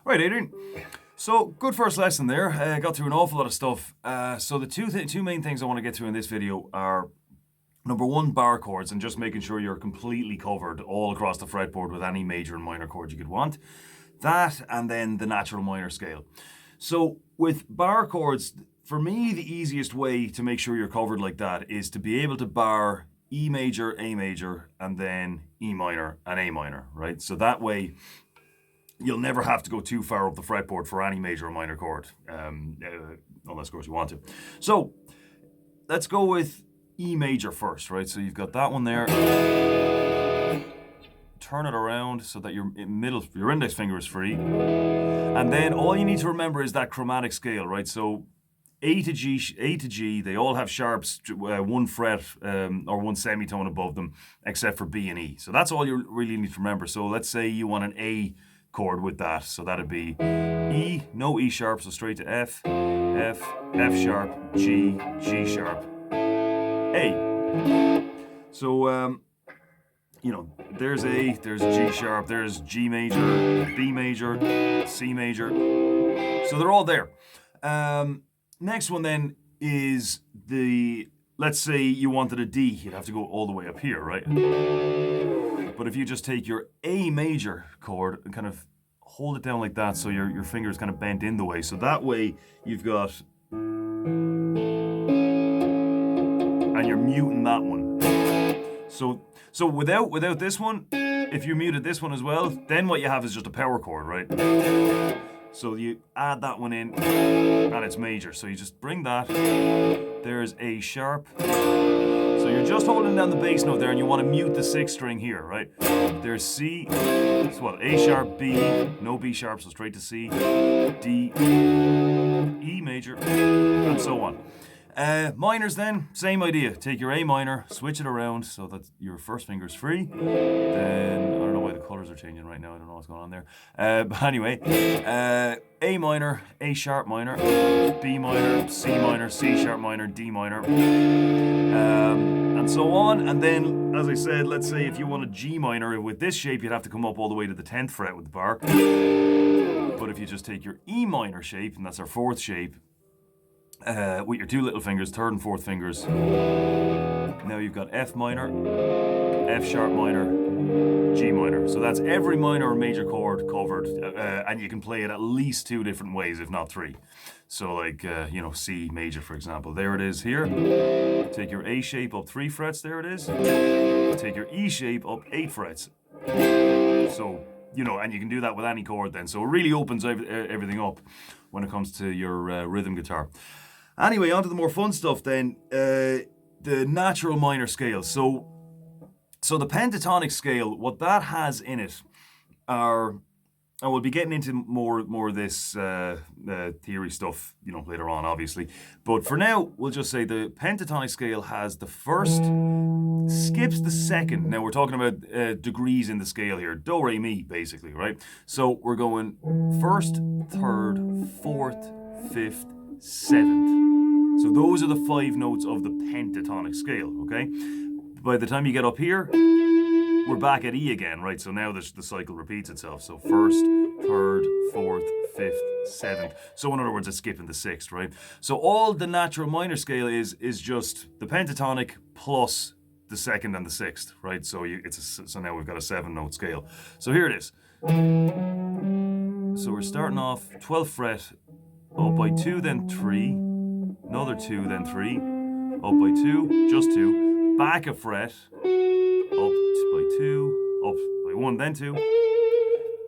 Right, Adrian. So, good first lesson there. Got through an awful lot of stuff. So the two main things I want to get through in this video are, number one, bar chords, and just making sure you're completely covered all across the fretboard with any major and minor chord you could want. That, and then the natural minor scale. So with bar chords, for me, the easiest way to make sure you're covered like that is to be able to bar E major, A major, and then E minor and A minor, right? So that way, you'll never have to go too far up the fretboard for any major or minor chord, unless, of course, you want to. So let's go with E major first, right? So you've got that one there. Turn it around so that your index finger is free. And then all you need to remember is that chromatic scale, right? So A to G, they all have sharps, one fret or one semitone above them, except for B and E. So that's all you really need to remember. So let's say you want an A chord with that. So that'd be E, no E sharp, so straight to F, F, F sharp, G, G sharp, A. So, there's A, there's G sharp, there's G major, B major, C major. So they're all there. Next one then is let's say you wanted a D, you'd have to go all the way up here, right? But if you just take your A major chord and kind of hold it down like that, so your finger is kind of bent in the way, so that way you've got, and you're muting that one. So without this one, if you muted this one as well, then what you have is just a power chord, right? So you add that one in, and it's major. So you just bring that. There's A sharp. So you're just holding down the bass note there, and you want to mute the sixth string here, right? There's C. It's what? A sharp, B, no B sharp, so straight to C, D, E major, and so on. Minors then, same idea. Take your A minor, switch it around so that your first finger's free. Then, I don't know why the colors are changing right now. I don't know what's going on there. But anyway, A minor, A sharp minor, B minor, C minor, C sharp minor, D minor, and so on. And then, as I said, let's say if you want a G minor with this shape, you'd have to come up all the way to the 10th fret with the bar. But if you just take your E minor shape, and that's our fourth shape, with your two little fingers, third and fourth fingers. Now you've got F minor, F sharp minor, G minor. So that's every minor or major chord covered, and you can play it at least two different ways, if not three. So like, C major, for example. There it is here. Take your A shape up 3 frets, there it is. Take your E shape up 8 frets. So, and you can do that with any chord then. So it really opens everything up when it comes to your rhythm guitar. Anyway, on to the more fun stuff then. The natural minor scale. So the pentatonic scale, what that has in it are, and we'll be getting into more of this theory stuff, later on, obviously. But for now, we'll just say the pentatonic scale has the first, skips the second. Now we're talking about degrees in the scale here. Do, re, mi, basically, right? So we're going first, third, fourth, fifth, 7th. So those are the 5 notes of the pentatonic scale, okay? By the time you get up here, we're back at E again, right? So now the cycle repeats itself. So first, third, fourth, fifth, 7th. So in other words, it's skipping the 6th, right? So all the natural minor scale is just the pentatonic plus the 2nd and the 6th, right? So so now we've got a 7-note scale. So here it is. So we're starting off 12th fret, up by 2, then 3, another 2, then 3, up by 2, just 2, back a fret, up by 2, up by 1, then 2,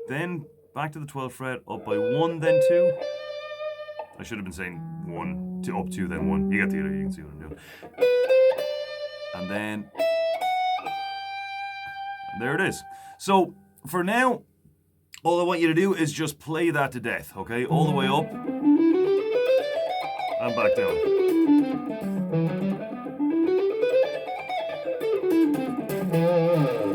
then back to the 12th fret, up by 1, then 2. I should have been saying 1, to up 2, then 1. You get the idea, you can see what I'm doing. And then, there it is. So, for now, all I want you to do is just play that to death, okay? All the way up and back down.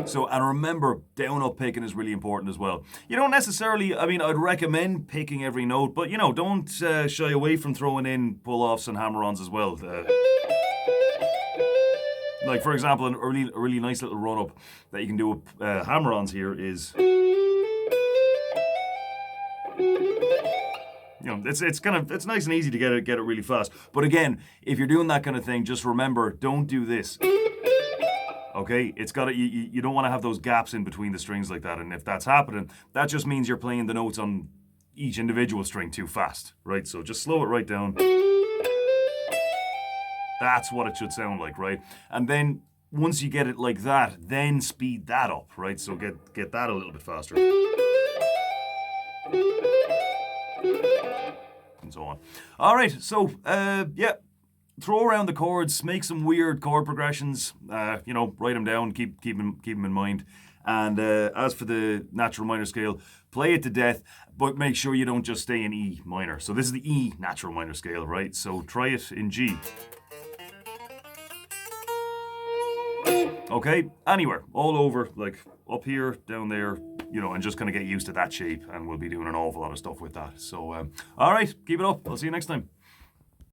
So, and remember, down-up picking is really important as well. You don't necessarily, I'd recommend picking every note, but, don't shy away from throwing in pull-offs and hammer-ons as well. Like, for example, a really nice little run-up that you can do with hammer-ons here is... it's nice and easy to get it really fast. But again, if you're doing that kind of thing, just remember, don't do this. Okay, it's got to, you don't want to have those gaps in between the strings like that. And if that's happening, that just means you're playing the notes on each individual string too fast, right? So just slow it right down. That's what it should sound like, right? And then once you get it like that, then speed that up, right? So get that a little bit faster. And so on. All right, so yeah. Throw around the chords, make some weird chord progressions, write them down, keep them in mind. And as for the natural minor scale, play it to death, but make sure you don't just stay in E minor. So this is the E natural minor scale, right? So try it in G. Okay, anywhere, all over, like up here, down there, and just kind of get used to that shape, and we'll be doing an awful lot of stuff with that. So, all right, keep it up. I'll see you next time.